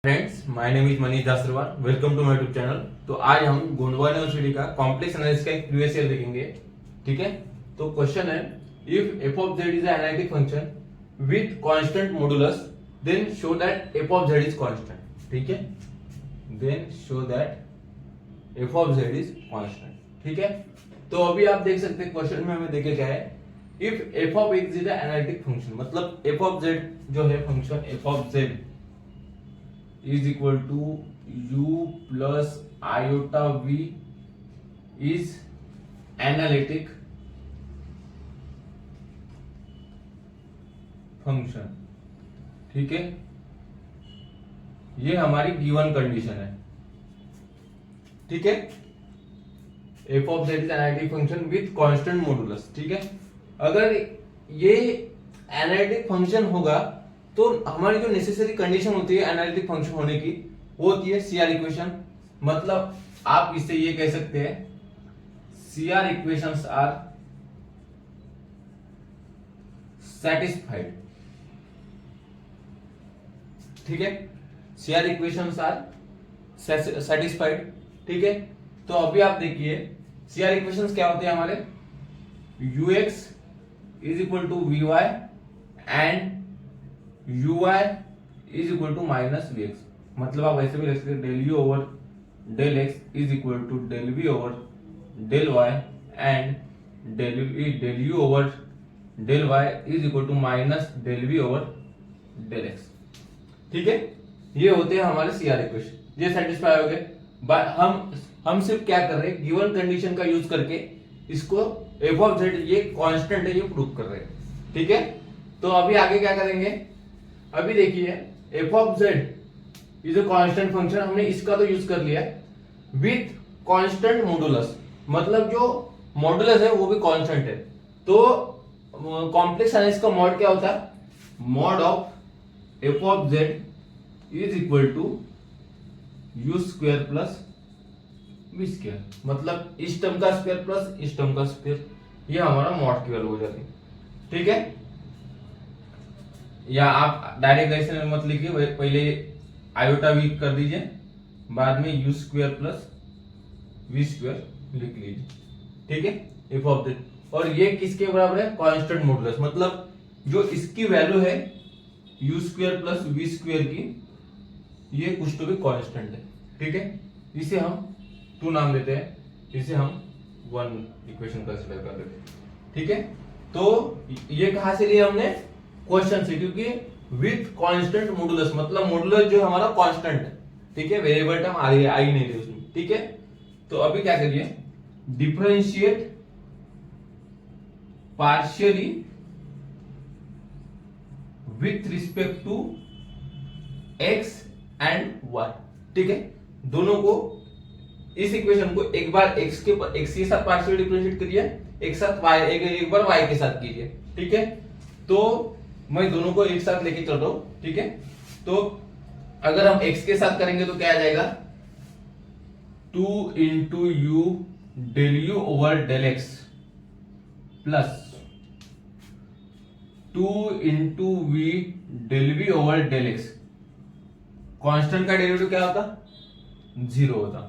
Friends, my name is Manish Dasarwal. Welcome to my YouTube channel. तो आज हम गोंडवाना यूनिवर्सिटी का कॉम्प्लेक्स एनालिसिस का एक प्रीवियस ईयर देखेंगे। ठीक है, तो क्वेश्चन है, if f of z is an analytic function with constant modulus then show that f of z is constant. ठीक है, then show that f of z is constant. ठीक है, तो अभी आप देख सकते हैं क्वेश्चन में हमें देखे क्या है, if f of x is analytic function, मतलब एफ ऑफ जेड जो है function F of Z is equal to u plus iota v is analytic function। ठीक है, ये हमारी गिवन कंडीशन है। ठीक है, f of z is analytic function with constant modulus. ठीक है, अगर ये एनालिटिक फंक्शन होगा तो हमारी जो नेसेसरी कंडीशन होती है एनालिटिक फंक्शन होने की, वो होती है सीआर इक्वेशन। मतलब आप इससे ये कह सकते हैं सीआर इक्वेशंस आर सेटिस्फाइड। ठीक है, सीआर इक्वेशंस आर सेटिस्फाइड। ठीक है, तो अभी आप देखिए सीआर इक्वेशंस क्या होते हैं हमारे, ux is equal to v y and ui is equal to minus v x. मतलब आप ऐसे भी लिख सकते हैं del u over del x is equal to del v over del y and del u over del y is equal to minus del v over del x. ठीक है, ये होते हैं हमारे सीआर इक्वेशन। ये सेटिस्फाई हो गए। हम सिर्फ क्या कर रहे हैं, गिवन कंडीशन का यूज करके इसको एफ ऑफ जेड ये कांस्टेंट है ये प्रूव कर रहे हैं। ठीक है, तो अभी आगे क्या करेंगे, अभी देखिए f of z is a constant function, हमने इसका तो यूज कर लिया विथ कांस्टेंट मॉडुलस, मतलब जो मॉडुलस है वो भी कांस्टेंट है। तो कॉम्प्लेक्स एनालिसिस का मॉड क्या होता है, mod of f of z is equal to u square plus v square, मतलब इस टर्म का स्क्वायर प्लस इस टर्म का स्क्वायर, ये हमारा मॉड की वैल्यू हो जाती है। ठीक है, या आप डायरेक्ट ऐसे मत लिखिए, पहले आयोटा वी कर दीजिए, बाद में u square plus v square लिख लीजिए। ठीक है, एफ ऑफ जेड, और ये किसके बराबर है, कांस्टेंट मॉडुलस, मतलब जो इसकी वैल्यू है u square plus v square की, ये कुछ तो भी कांस्टेंट है। ठीक है, इसे हम 2 नाम देते हैं, इसे हम 1 इक्वेशन कंसीडर कर देते हैं। ठीक है, तो ये कहां से लिया हमने, क्वेश्चन से, क्योंकि विथ कांस्टेंट मॉडुलस, मतलब मॉडुलस जो हमारा कांस्टेंट है। ठीक है, वेरिएबल टर्म आ ही नहीं थी उसमें। ठीक है, तो अभी क्या करिए, differentiate partially with respect to x and y. ठीक है, दोनों को, इस इक्वेशन को एक बार एक्स के साथ पार्शियल डिफरेंशिएट करिए, एक साथ y, एक बार y के साथ कीजिए। ठीक है, तो मैं दोनों को एक साथ लेके चल रहा हूं। ठीक है, तो अगर हम x के साथ करेंगे तो क्या आ जाएगा, 2 into u del u over del x plus 2 into v del v over del x. Constant का डेरिवेटिव क्या होता, 0 होता।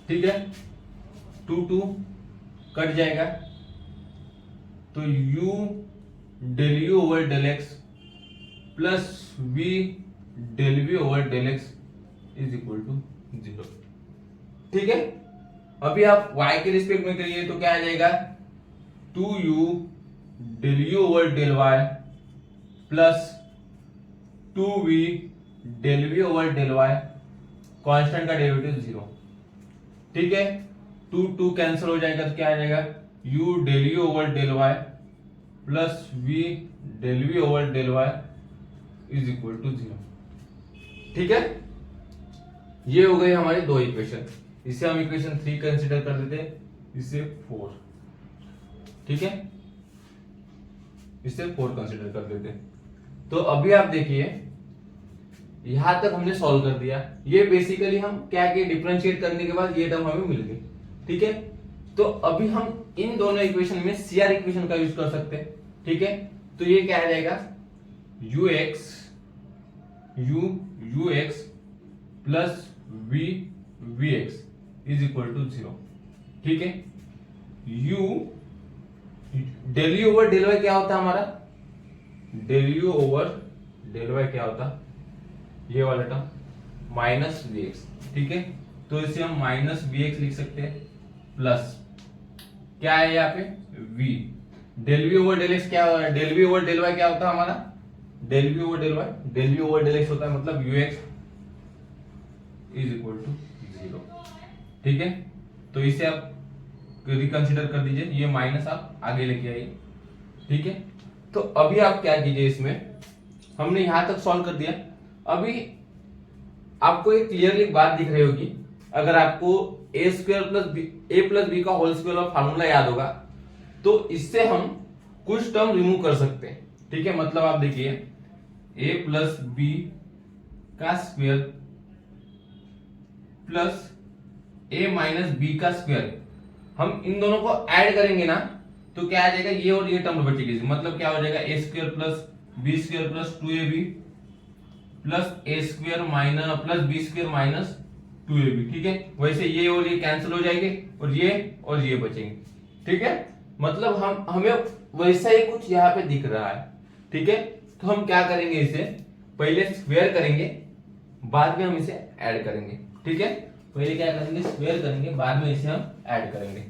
ठीक है, 2 कट जाएगा, तो u del u over del x plus v del v over del x is equal to 0। ठीक है, अभी आप y के रिस्पेक्ट में करिए तो क्या आ जाएगा, 2u del u over del y plus 2v del v over del y, constant का डेरिवेटिव 0। ठीक है, 2 कैंसिल हो जाएगा तो क्या आ जाएगा, u del u over del y plus v del v over del y is equal to 0। ठीक है, ये हो गई हमारी 2 इक्वेशन। इसे हम इक्वेशन 3 कंसीडर कर देते हैं, इसे 4। ठीक है, इसे 4 कंसीडर कर देते हैं। तो अभी आप देखिए यहां तक हमने सॉल्व कर दिया। ये बेसिकली हम क्या किए, डिफरेंशिएट करने के बाद ये टर्म हमें मिल गई। ठीक है, तो अभी हम इन दोनों इक्वेशन में सीआर इक्वेशन का यूज कर सकते हैं। ठीक है, तो ये क्या आ जाएगा, ux u u x plus v v x is equal to 0। ठीक है, u del u over del y क्या होता है हमारा, del u over del y क्या होता, ये वाला टर्म माइनस वी एक्स। ठीक है, तो इसे हम माइनस वी एक्स लिख सकते हैं, प्लस क्या है यहाँ पे v, del v over del x क्या, del v over del y क्या होता है हमारा, del v over del y, del v over del x होता है, मतलब u x is equal to 0। ठीक है, तो इसे आप रिकंसिडर कर दीजिए, ये माइनस आप आगे लेके आइए। ठीक है, तो अभी आप क्या कीजिए, इसमें हमने यहां तक सॉल्व कर दिया। अभी आपको एक क्लियरली बात दिख रही होगी, अगर आपको ए स्क्वायर प्लस बी का होल स्क्वायर का फार्मूला याद होगा तो इससे हम कुछ टर्म रिमूव कर सकते हैं। ठीक है, मतलब आप देखिए ए प्लस बी का स्क्वायर प्लस ए माइनस बी का स्क्वायर, हम इन दोनों को ऐड करेंगे ना तो क्या आ जाएगा, ये और ये टर्म बचेगी, मतलब क्या हो जाएगा a square plus b square plus 2ab plus a square minus plus b square minus 2ab। ठीक है, वैसे ये और ये कैंसिल हो जाएंगे और ये बचेंगे। ठीक है, मतलब हमें वैसा ही कुछ यहाँ पे दिख रहा है। ठीक है, तो हम क्या करेंगे, इसे पहले स्क्वायर करेंगे, बाद में हम इसे ऐड करेंगे। ठीक है, पहले क्या करेंगे, स्क्वायर करेंगे, बाद में इसे हम ऐड करेंगे।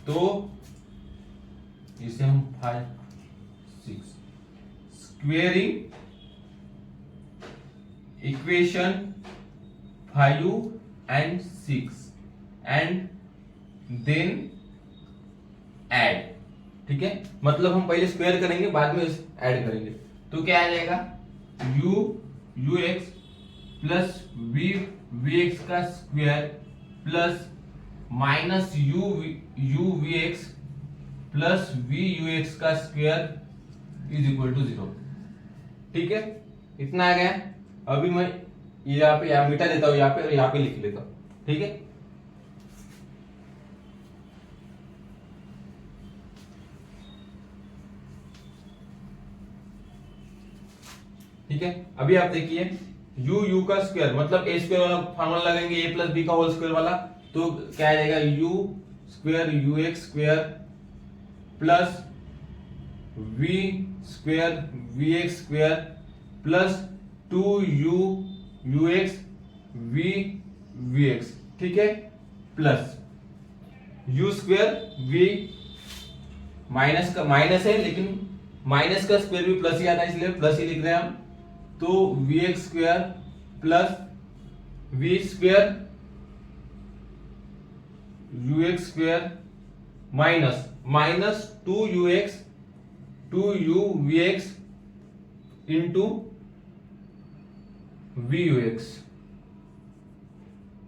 तो इसे हम 5 6 squaring equation 5 and 6 and then add. ठीक है, मतलब हम पहले स्क्वायर करेंगे, बाद में ऐड करेंगे, तो क्या आ जाएगा, u x plus v x का square plus minus u v x plus v u x का स्क्वायर इज इक्वल टू 0। ठीक है, इतना आ गया। अभी मैं यहाँ पे मिटा देता हूँ, यहाँ पे और यहाँ पे लिख लेता हूँ। ठीक है, ठीक है, अभी आप देखिए यू का स्क्वायर मतलब ए स्क्वायर वाला फार्मूला लगाएंगे, ए प्लस बी का होल स्क्वायर वाला, तो क्या आ जाएगा, u square u x square plus v square v x square plus 2u x v x. ठीक है, plus u square v minus का माइनस है, लेकिन माइनस का स्क्वायर भी प्लस ही आता है, इसलिए प्लस ही लिख रहे हैं हम। तो v x square plus v square u x square minus 2u v x into v u x.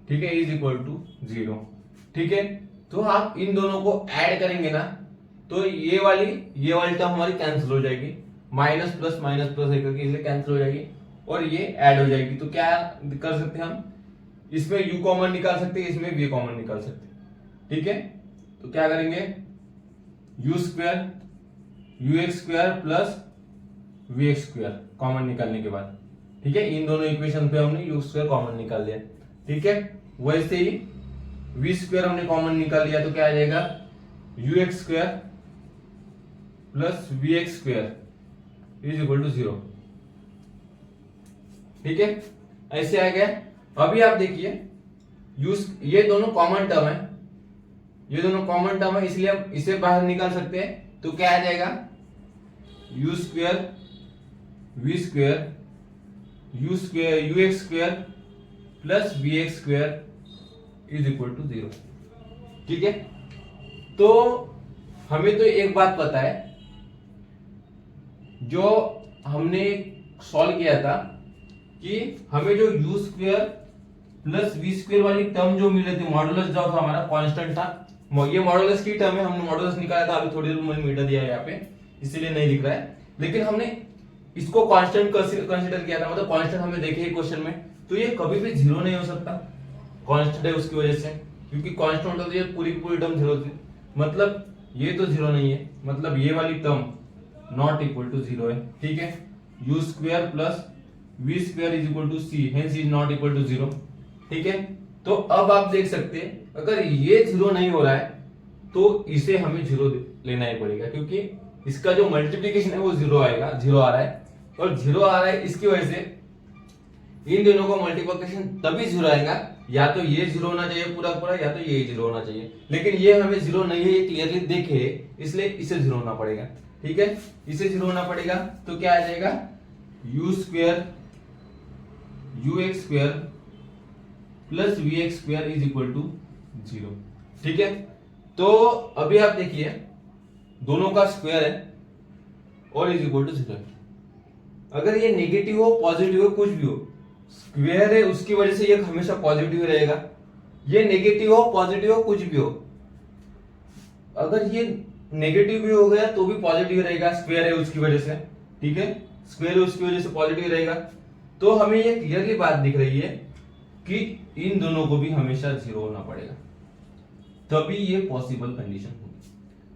ठीक है, इज इक्वल टू 0। ठीक है, तो आप इन दोनों को ऐड करेंगे ना तो ये वाली टर्म हमारी कैंसिल हो जाएगी, माइनस प्लस एक करके इसलिए कैंसिल हो जाएगी और ये ऐड हो जाएगी। तो क्या कर सकते हैं हम, इसमें u कॉमन निकाल सकते हैं, इसमें v कॉमन निकाल सकते हैं। ठीक है, तो क्या करेंगे, u square u x square plus v x square common निकालने के बाद। ठीक है, इन दोनों इक्वेशन पे हमने यू स्क्वायर कॉमन निकाल लिया। ठीक है, वैसे ही वी स्क्वायर हमने कॉमन निकाल लिया, तो क्या आ जाएगा, u x square plus v x square is equal to 0। ठीक है, ऐसे आ गया। अभी आप देखिए ये दोनों कॉमन टर्म है, ये दोनों कॉमन टर्म है, इसलिए हम इसे बाहर निकाल सकते हैं। तो क्या आ जाएगा, u square v square u x square plus v x square is equal to 0। ठीक है, तो हमें तो एक बात पता है, जो हमने सॉल्व किया था कि हमें जो u square plus v square वाली टर्म जो मिले थे, मॉडुलस जो था हमारा कांस्टेंट था, ये मॉडुलस की टर्म है, हमने मॉडुलस निकाला था। अभी थोड़ी देर मैंने मीटर दिया है यहाँ पे, इसीलिए नहीं दिख रहा है, लेकिन हमने इसको कांस्टेंट कंसीडर किया था, मतलब कांस्टेंट हमें देखे क्वेश्चन में, तो ये कभी भी 0 नहीं हो सकता, कांस्टेंट है उसकी वजह से, क्योंकि कांस्टेंट होती है पूरी की पूरी टर्म 0 होती है, मतलब ये तो 0 नहीं है, मतलब ये वाली टर्म नॉट इक्वल टू 0 है। ठीक है, u square plus v square is equal to c, hence is not equal to 0। ठीक है, तो अब आप देख सकते हैं अगर ये 0 नहीं हो रहा है तो इसे हमें 0 लेना ही पड़ेगा, क्योंकि इसका जो मल्टीप्लीकेशन है वो 0 आएगा, 0 आ रहा है, और 0 आ रहा है इसकी वजह से इन दोनों का मल्टीप्लिकेशन तभी 0 आएगा, या तो ये 0 होना चाहिए पूरा पूरा, या तो ये 0 होना चाहिए, लेकिन ये हमें 0 नहीं है, ये क्लियरली देखे, इसलिए इसे 0 होना पड़ेगा। ठीक है, इसे 0 होना पड़ेगा, तो क्या आ जाएगा u square ux square plus vx square is equal to 0। ठीक है, तो अभी आप देखिए दोनों का स्क्वायर है और इज इक्वल टू 0। अगर ये नेगेटिव हो पॉजिटिव हो कुछ भी हो, स्क्वायर है उसकी वजह से ये हमेशा पॉजिटिव रहेगा, ये नेगेटिव हो पॉजिटिव हो कुछ भी हो, अगर ये नेगेटिव भी हो गया तो भी पॉजिटिव रहेगा, स्क्वायर है उसकी वजह से। ठीक है, स्क्वायर है उसकी वजह से पॉजिटिव रहेगा, तो हमें ये क्लियरली बात दिख रही है कि इन दोनों को भी हमेशा 0 होना पड़ेगा, तभी ये पॉसिबल कंडीशन होगी।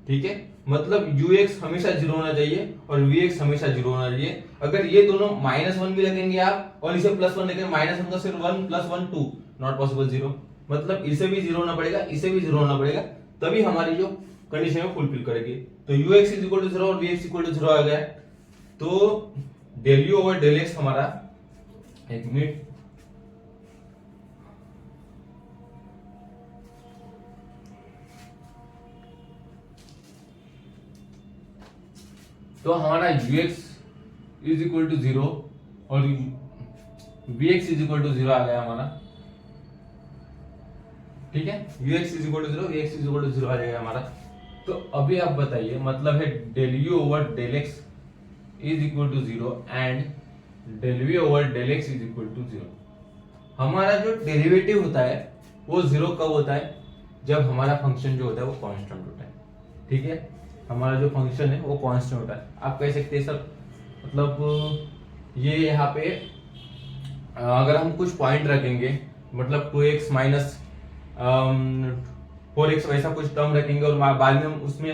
ठीक है, मतलब ux हमेशा 0 होना चाहिए और vx हमेशा 0 होना चाहिए। अगर ये दोनों -1 भी रखेंगे आप और इसे +1 रखेंगे, -1 का सिर्फ 1 + 1 2, नॉट पॉसिबल 0। मतलब इसे भी 0 होना पड़ेगा, इसे भी 0 होना पड़ेगा, तभी हमारी जो कंडीशन है फुलफिल करेगी। तो ux इज इक्वल टू 0 और vx इक्वल टू 0 आ गया। तो del u over del x हमारा, एक मिनट, तो हमारा ux इज इक्वल टू 0 और vx इज इक्वल टू 0 आ गया हमारा। ठीक है, ux is equal to 0, vx is equal to 0 आ जाएगा हमारा। तो अभी आप बताइए, मतलब है del u over del x is equal to 0 and del v over del x is equal to 0। हमारा जो डेरिवेटिव होता है वो 0 कब होता है, जब हमारा फंक्शन जो होता है वो कांस्टेंट होता है। ठीक है, हमारा जो फंक्शन है वो कांस्टेंट होता है। आप कह सकते हैं सर, मतलब ये यहाँ पे अगर हम कुछ पॉइंट रखेंगे, मतलब 2x माइनस 4x वैसा कुछ टर्म रखेंगे और बाद में हम उसमें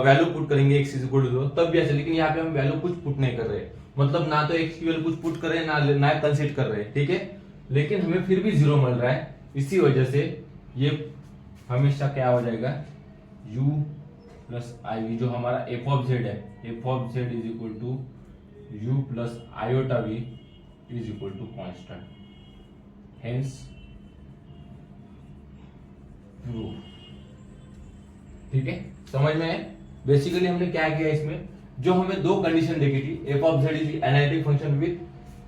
वैल्यू पुट करेंगे x इज इक्वल टू 0, तब भी ऐसे, लेकिन यहाँ पे हम वैल्यू कुछ पुट नहीं कर रहे, मतलब ना तो x की वैल्यू कुछ पुट कर रहे हैं ना कंसीडर कर रहे हैं। ठीक है, लेकिन हमें फिर भी 0 मिल रहा है, इसी वजह से ये हमेशा क्या हो जाएगा, u प्लस आई वी, जो हमारा एफ ऑफ जेड है, f of z is equal to u plus iota v is equal to constant, hence u। ठीक है, समझ में है? बेसिकली हमने क्या किया इसमें, जो हमें दो कंडीशन देखी थी, F of z is analytic function with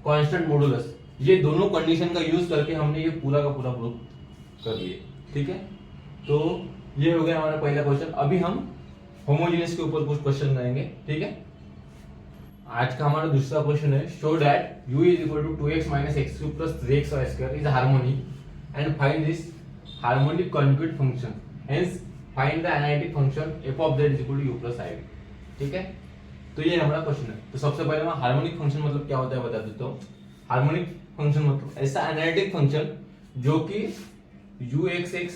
constant modulus, ये दोनों कंडीशन का यूज करके हमने ये पूरा का पूरा प्रूफ कर लिए। ठीक है, तो ये हो गया हमारा पहला क्वेश्चन। अभी हम होमोजेनियस के ऊपर कुछ क्वेश्चन करेंगे। ठीक है, आज का हमारा दूसरा क्वेश्चन है, show that u is equal to 2x minus x cube plus 3xy square is harmonic and find this harmonic conjugate function, hence find the analytic function f of z is equal to u plus i। ठीक है, तो ये हमारा question है। तो सबसे पहले मैं हार्मोनिक फंक्शन मतलब क्या होता है बता देता हूँ। हार्मोनिक फंक्शन मतलब ऐसा एनालिटिक फंक्शन जो कि u(x)(x)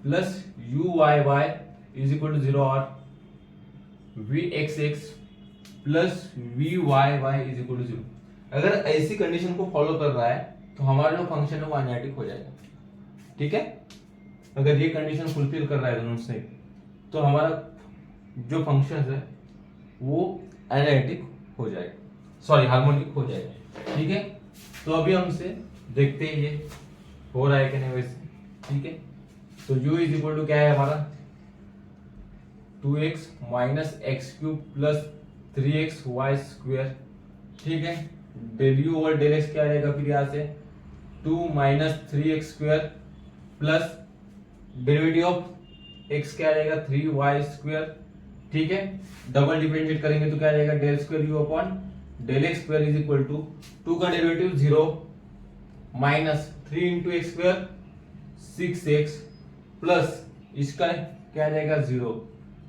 plus u(y)(y) is equal to 0 और v(x)(x) plus v(y)(y) is equal to 0। अगर ऐसी कंडीशन को फॉलो कर रहा है तो हमारा जो फंक्शन है वो एनालिटिक हो जाएगा। ठीक है, अगर ये कंडीशन फुलफिल कर रहा है दोनों से, तो हमारा जो फंक्शन है वो एनालिटिक हो जाएगा, सॉरी हार्मोनिक हो जाएगा। ठीक है, तो अभी हम इसे देखते हैं ये हो रहा है कि नहीं वैसे। ठीक है, तो u इज इक्वल टू क्या है हमारा, 2x minus x cube plus 3xy square. ठीक है, del u over del x क्या आ जाएगा फिर यहाँ से, 2 minus 3x square plus derivative of x क्या आ जाएगा, 3y स्क्वायर। ठीक है, डबल डिफरेंशिएट करेंगे तो क्या आ जाएगा, del square u upon del x square is equal to 2 का derivative 0 minus 3 into x square 6x plus इसका क्या आ जाएगा 0,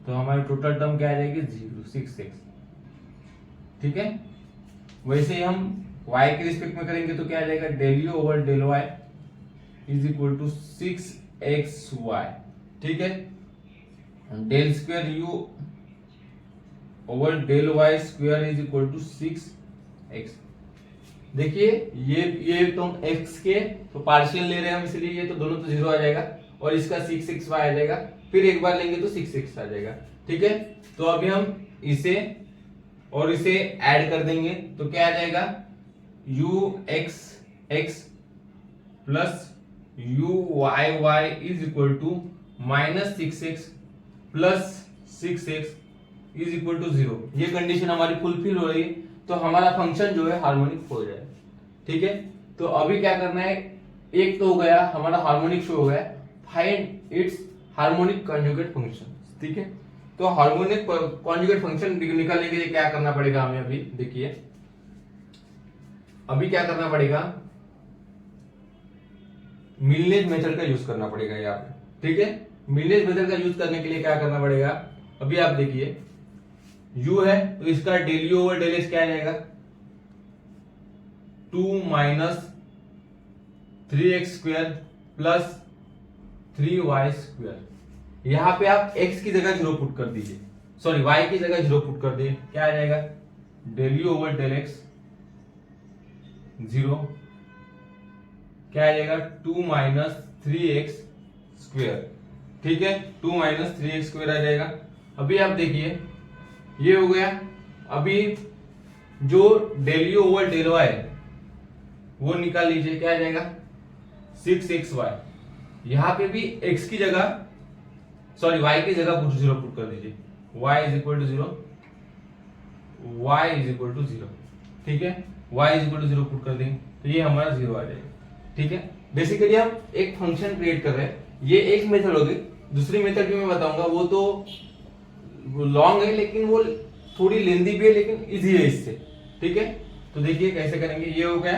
तो हमारी टोटल टर्म क्या आ जाएगी 0 6x। ठीक है, वैसे ही हम y के रिस्पेक्ट में करेंगे तो क्या आ जाएगा, del u over del y is equal to 6xy। ठीक है, del square u over del y square is equal to 6 x. देखिए ये तो एक्स के तो पार्शियल ले रहे हैं हम, इसलिए ये तो दोनों तो जीरो आ जाएगा और इसका 6 वाई आ जाएगा, फिर एक बार लेंगे तो 6 आ जाएगा। ठीक है, तो अभी हम इसे और इसे ऐड कर देंगे तो क्या आ जाएगा, u x x plus u y y is equal to -6x plus 6x is equal to 0। ये कंडीशन हमारी फुलफिल हो रही है तो हमारा फंक्शन जो है हार्मोनिक हो जाए। ठीक है, तो अभी क्या करना है, एक तो हो गया हमारा हार्मोनिक शो हो गया, find its harmonic conjugate function. ठीक है, तो हार्मोनिक कॉन्जुगेट फंक्शन निकालने के लिए क्या करना पड़ेगा हमें, अभी देखिए अभी क्या करना पड़ेगा, मिलनेज मेथड का यूज करना पड़ेगा यहाँ पे। ठीक है, मिलनेज मेथड का यूज करने के लिए क्या करना पड़ेगा, अभी आप देखिए u है तो इसका del u over del x क्या आ जाएगा, 2 minus 3x square plus 3y square. यहां पे आप x की जगह 0 पुट कर दीजिए, सॉरी y की जगह 0 पुट कर दिए, क्या आ जाएगा, del u over del x 0 क्या आ जाएगा, 2 माइनस 3x स्क्वायर। ठीक है, 2 माइनस 3x स्क्वायर आ जाएगा। अभी आप देखिए ये हो गया, अभी जो del u over del y है वो निकाल लीजिए, क्या आ जाएगा 6xy। यहां पे भी x की जगह सॉरी y की जगह 0 पुट कर दीजिए, y is equal to 0, y is equal to 0। ठीक है, y is equal to 0 put कर देंगे तो ये हमारा 0 आ जाएगा। ठीक है, बेसिकली हम एक फंक्शन क्रिएट कर रहे हैं, ये एक मेथड होगी। दूसरी मेथड भी मैं बताऊंगा, वो तो लॉन्ग है लेकिन वो थोड़ी लेंदी भी है लेकिन इजी है इससे। ठीक है, तो देखिए कैसे करेंगे, ये हो गया,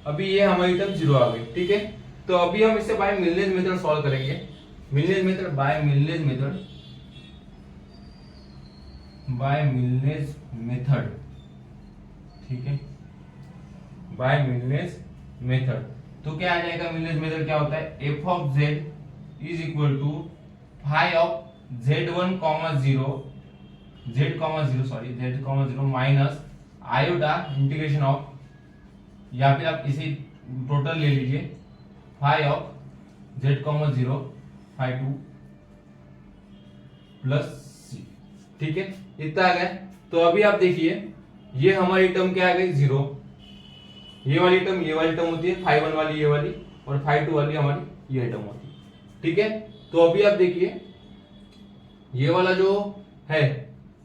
अभी ये हमारी टर्म 0 आ गई। ठीक है, तो अभी हम इसे बाय मिलनेज मेथड सॉल्व करेंगे। मिलनेज मेथड बाय मिलनेज मेथड ठीक है, बाय मिलनेज मेथड तो क्या आ जाएगा, मिलनेज मेथड क्या होता है, f of z is equal to phi of z1 0 minus iota integration of, या फिर आप इसे टोटल ले लीजिए, phi of z 0 phi 2 plus c। ठीक है, इतना आ गया। तो अभी आप देखिए ये हमारी टर्म क्या आ गई 0, ये वाली टर्म होती है, फाई 1 वाली ये वाली, और फाई 2 वाली हमारी ये टर्म होती है। ठीक है, तो अभी आप देखिए ये वाला जो है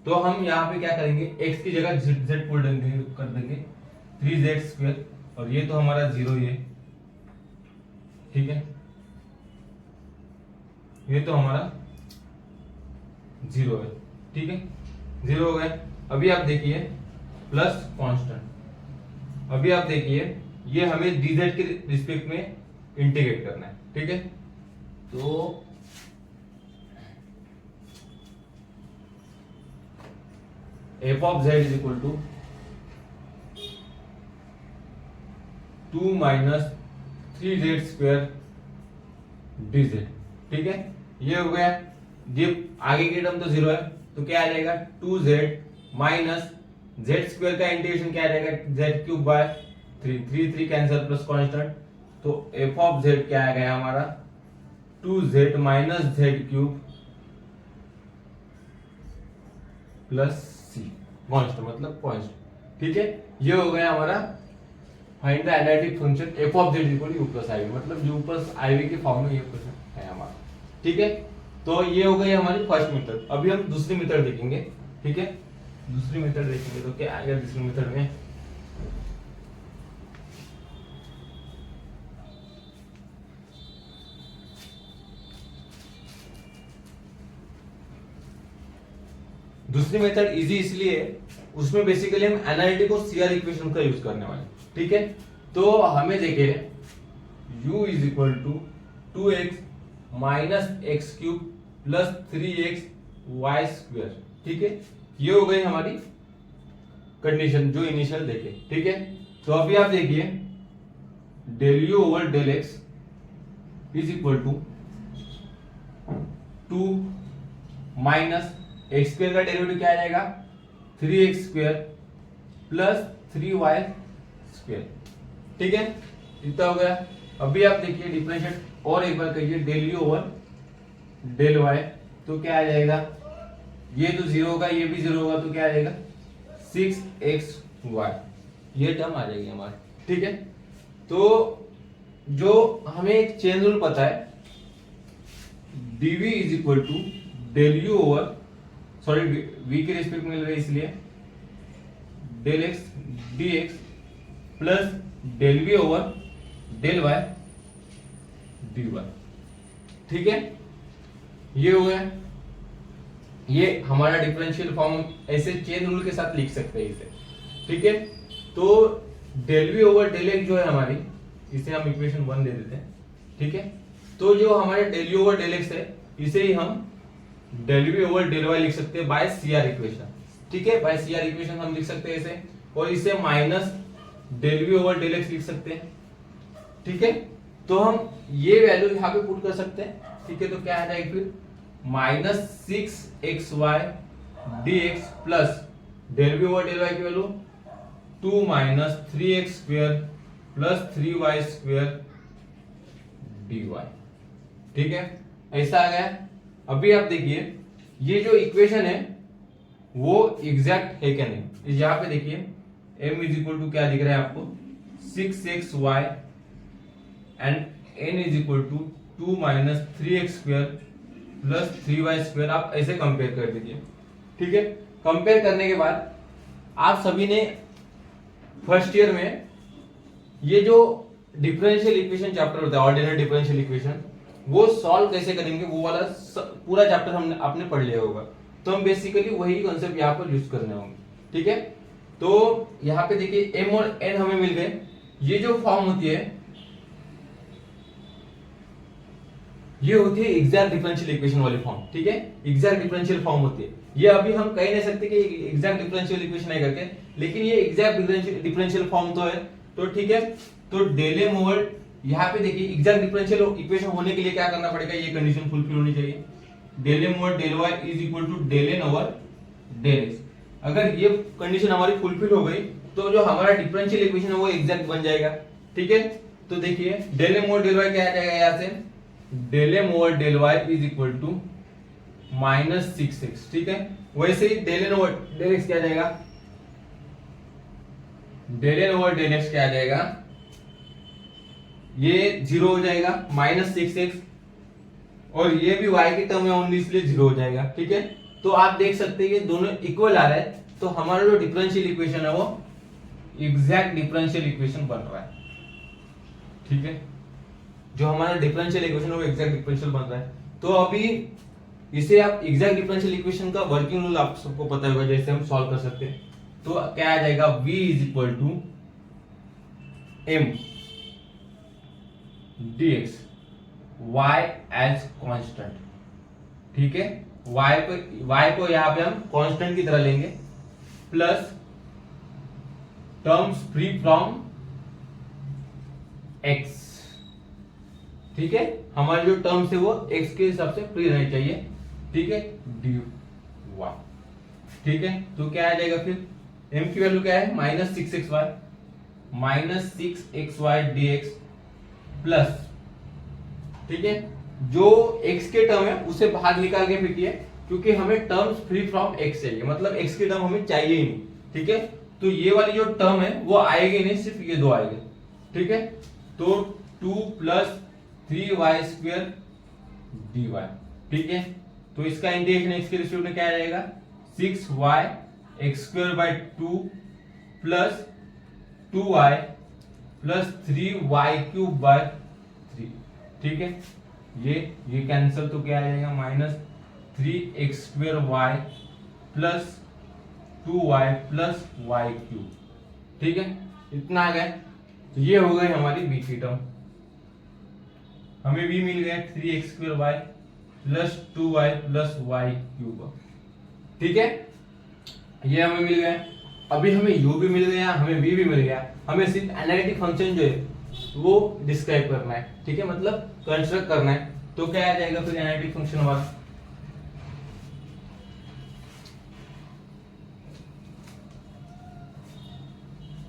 तो हम यहाँ पे क्या करेंगे, x की जगह z पुट कर देंगे 3z स्क्वायर, और ये तो हमारा 0 ही है। ठीक है, ये तो हमारा 0 है। ठीक है, 0 हो गया। अभी आप देखिए प्लस कांस्टेंट, अभी आप देखिए ये हमें dz के रिस्पेक्ट में इंटीग्रेट करना है। ठीक है, तो f of z is equal to 2 minus 3z square dz। ठीक है, ये हो गया, ये आगे की टर्म तो 0 है तो क्या आ जाएगा 2z माइनस z स्क्वायर का इंटीग्रेशन क्या आ जाएगा, z cube by 3 cancel plus constant, तो f ऑफ z क्या आ गया हमारा 2z minus z cube plus c, constant मतलब कांस्टेंट। ठीक है, ये हो गया हमारा find the analytic function f of z equal u plus iv, मतलब u प्लस iv के फॉर्म में ये क्वेश्चन है हमारा। ठीक है, तो ये हो गई हमारी फर्स्ट मेथड। अभी हम दूसरी मेथड देखेंगे। ठीक है, दूसरी मेथड देखेंगे तो क्या आएगा दूसरी मेथड में, दूसरी मेथड इजी इसलिए उसमें बेसिकली हम एनालिटिक और सीआर इक्वेशन का यूज करने वाले। ठीक है, तो हमें देखिए u is equal to 2x minus x cube plus 3x y square. ठीक है, ये हो गई हमारी कंडीशन जो इनिशियल देखे। ठीक है, तो अभी आप देखिए del u over del x is equal to 2 minus x square का डेरिवेटिव क्या आ जाएगा 3x square plus 3y square. ठीक है, इतना हो गया। अभी आप देखिए डिफरेंशिएट और एक बार करिए, del u over del y, तो क्या आ जाएगा, ये तो जीरो होगा, ये भी जीरो होगा, तो क्या आ जाएगा 6xy, ये टर्म आ जाएगी हमारी। ठीक है, तो जो हमें एक चेन रूल पता है, dv is equal to del u over, sorry v की रिस्पेक्ट मिल रही है इसलिए del x dx plus del v over del y dy। ठीक है, ये हो गया, ये हमारा डिफरेंशियल फॉर्म ऐसे चेन रूल के साथ लिख सकते हैं इसे। ठीक है, तो del v over del x जो है हमारी, इसे हम इक्वेशन 1 दे देते हैं। ठीक है, तो जो हमारे del u over del x है, इसे ही हम del v over del y लिख सकते हैं बाय सीआर इक्वेशन। ठीक है, बाय सीआर इक्वेशन हम लिख सकते हैं इसे, और इसे minus del v over del x लिख सकते हैं। ठीक है, तो हम ये वैल्यू यहाँ पे पुट कर सकते हैं। ठीक है, तो क्या आ जाएगा फिर -6xy dx plus del v over del y की value 2 minus 3x square plus 3y square dy। ठीक है, ऐसा आ गया। अभी आप देखिए ये जो इक्वेशन है वो एग्जैक्ट है क्या नहीं, यहाँ पे देखिए m इज इक्वल टू क्या दिख रहा है आपको 6xy and n is equal to 2 minus 3x square plus 3y square. आप ऐसे कंपेयर कर दीजिए। ठीक है, कंपेयर करने के बाद आप सभी ने फर्स्ट ईयर में ये जो डिफरेंशियल इक्वेशन चैप्टर होता है, ऑर्डिनरी डिफरेंशियल इक्वेशन, वो सॉल्व कैसे करेंगे वो वाला पूरा चैप्टर हमने आपने पढ़ लिया होगा। तो हम बेसिकली वही कॉन्सेप्ट यहाँ पर यूज करने होंगे। ठीक है, तो यहाँ पे देखिए m और n हमें मिल गए। ये जो फॉर्म होती है ये होती है एग्जैक्ट डिफरेंशियल इक्वेशन वाली फॉर्म। ठीक है, एग्जैक्ट डिफरेंशियल फॉर्म होती है ये। अभी हम कह नहीं सकते कि एग्जैक्ट डिफरेंशियल इक्वेशन है करके, लेकिन ये एग्जैक्ट डिफरेंशियल फॉर्म तो है। तो ठीक है, तो डेल एम ओवर, यहाँ पे देखिए एग्जैक्ट डिफरेंशियल इक्वेशन होने के लिए क्या करना पड़ेगा, ये कंडीशन फुलफिल होनी चाहिए, del m over del y is equal to del n over del x. अगर ये कंडीशन हमारी फुलफिल हो गई तो जो हमारा डिफरेंशियल इक्वेशन है वो एग्जैक्ट बन जाएगा। ठीक है, तो देखिए del m over del y क्या आ जाएगा, यहाँ से del m over del y is equal to -6x। ठीक है, वैसे ही del n over del x क्या आ जाएगा, del n over del x क्या आ जाएगा, ये 0 हो जाएगा -6x, और ये भी y की टर्म में ओनली इसलिए 0 हो जाएगा। ठीक है, तो आप देख सकते हैं कि दोनों इक्वल आ रहा है, तो हमारा जो डिफरेंशियल इक्वेशन है वो एग्जैक्ट डिफरेंशियल इक्वेशन बन रहा है। ठीक है, जो हमारा डिफरेंशियल इक्वेशन है वो एग्जैक्ट डिफरेंशियल बन रहा है। तो अभी इसे आप एग्जैक्ट डिफरेंशियल इक्वेशन का वर्किंग रूल आप सबको पता होगा, जैसे हम सॉल्व कर सकते हैं। तो क्या आ जाएगा, v is equal to m dx y as constant. ठीक है, y को यहां पे हम कांस्टेंट की तरह लेंगे, plus terms free from x। ठीक है, हमारे जो टर्म्स है वो x के हिसाब से फ्री रहने चाहिए। ठीक है, dy। ठीक है, तो क्या आ जाएगा फिर, m की वैल्यू क्या है -6xy dx प्लस, ठीक है, जो x के टर्म है उसे बाहर निकाल के फेंकिए, क्योंकि हमें टर्म्स फ्री फ्रॉम x चाहिए, मतलब x के टर्म हमें चाहिए ही नहीं। ठीक है, तो ये वाली जो टर्म है वो आएगी नहीं, सिर्फ ये दो आएंगे। ठीक है, तो 2 प्लस 3y स्क्वायर dy। ठीक है, तो इसका इंटीग्रेशन x के रिस्पेक्ट में क्या आ जाएगा, 6y x square by 2 plus 2y plus 3y cube by 3। ठीक है, ये कैंसिल, तो क्या आ जाएगा -3x square y plus 2y plus y cube. ठीक है, इतना आ गया। तो ये हो गई हमारी b की टर्म। हमें b मिल गया 3x square y plus 2y plus y cube. ठीक है, ये हमें मिल गया। अभी हमें u भी मिल गया, हमें v भी मिल गया, हमें सिर्फ एनालिटिक फंक्शन जो है वो डिस्क्राइब करना है। ठीक है, मतलब कंस्ट्रक्ट करना है। तो क्या आ जाएगा फिर एनालिटिक फंक्शन हमारा,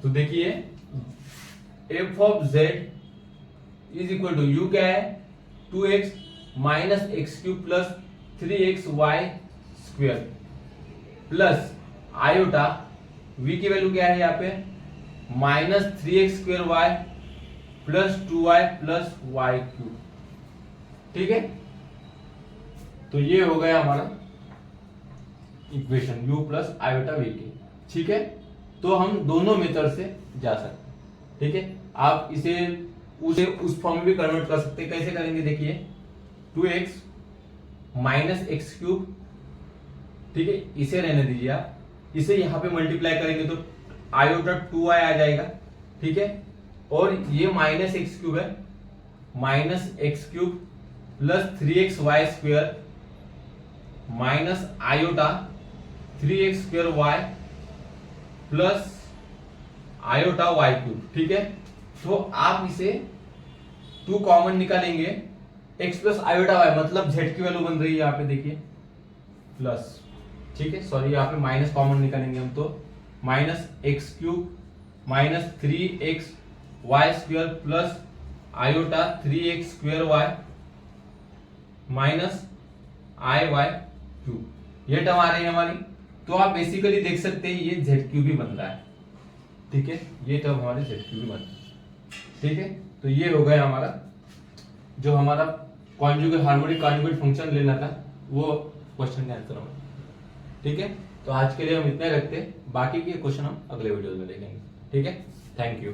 तो देखिए f of z is equal to u क्या है 2x minus x cube plus 3xy square plus iota v की वैल्यू क्या है यहाँ पे minus 3x square y plus 2y plus y cube. ठीक है, तो ये हो गया हमारा equation u plus iota v की। ठीक है, तो हम दोनों मेथड से जा सकते हैं। ठीक है, आप इसे उस फॉर्म में भी कन्वर्ट कर सकते हैं। कैसे करेंगे देखिए 2x माइनस एक्स क्यूब, ठीक है, इसे रहने दीजिए आप, इसे यहां पे मल्टीप्लाई करेंगे तो आयोटा 2y आ जाएगा। ठीक है, और ये माइनस एक्स क्यूब है, minus x cube plus 3xy square minus iota 3x square y plus iota y cube. ठीक है, तो आप इसे 2 कॉमन निकालेंगे, x प्लस आयोटा y मतलब z की वैल्यू बन रही है यहाँ पे देखिए प्लस, ठीक है, सॉरी यहाँ पे माइनस कॉमन निकालेंगे हम, तो minus x cube minus 3x y square plus iota 3x square y minus i y cube, ये टर्म आ रही है हमारी। तो आप बेसिकली देख सकते हैं ये जेड क्यूब भी बन रहा है। ठीक है, ये टर्म हमारे जेड क्यूब भी बन रहा है। ठीक है, तो ये हो गया हमारा जो हमारा कॉन्जुगेट हार्मोनिक कॉन्जुगेट फंक्शन लेना था वो क्वेश्चन का आंसर हमारा। ठीक है, तो आज के लिए हम इतना रखते हैं, बाकी के क्वेश्चन हम अगले वीडियो में देखेंगे। ठीक है, थैंक यू।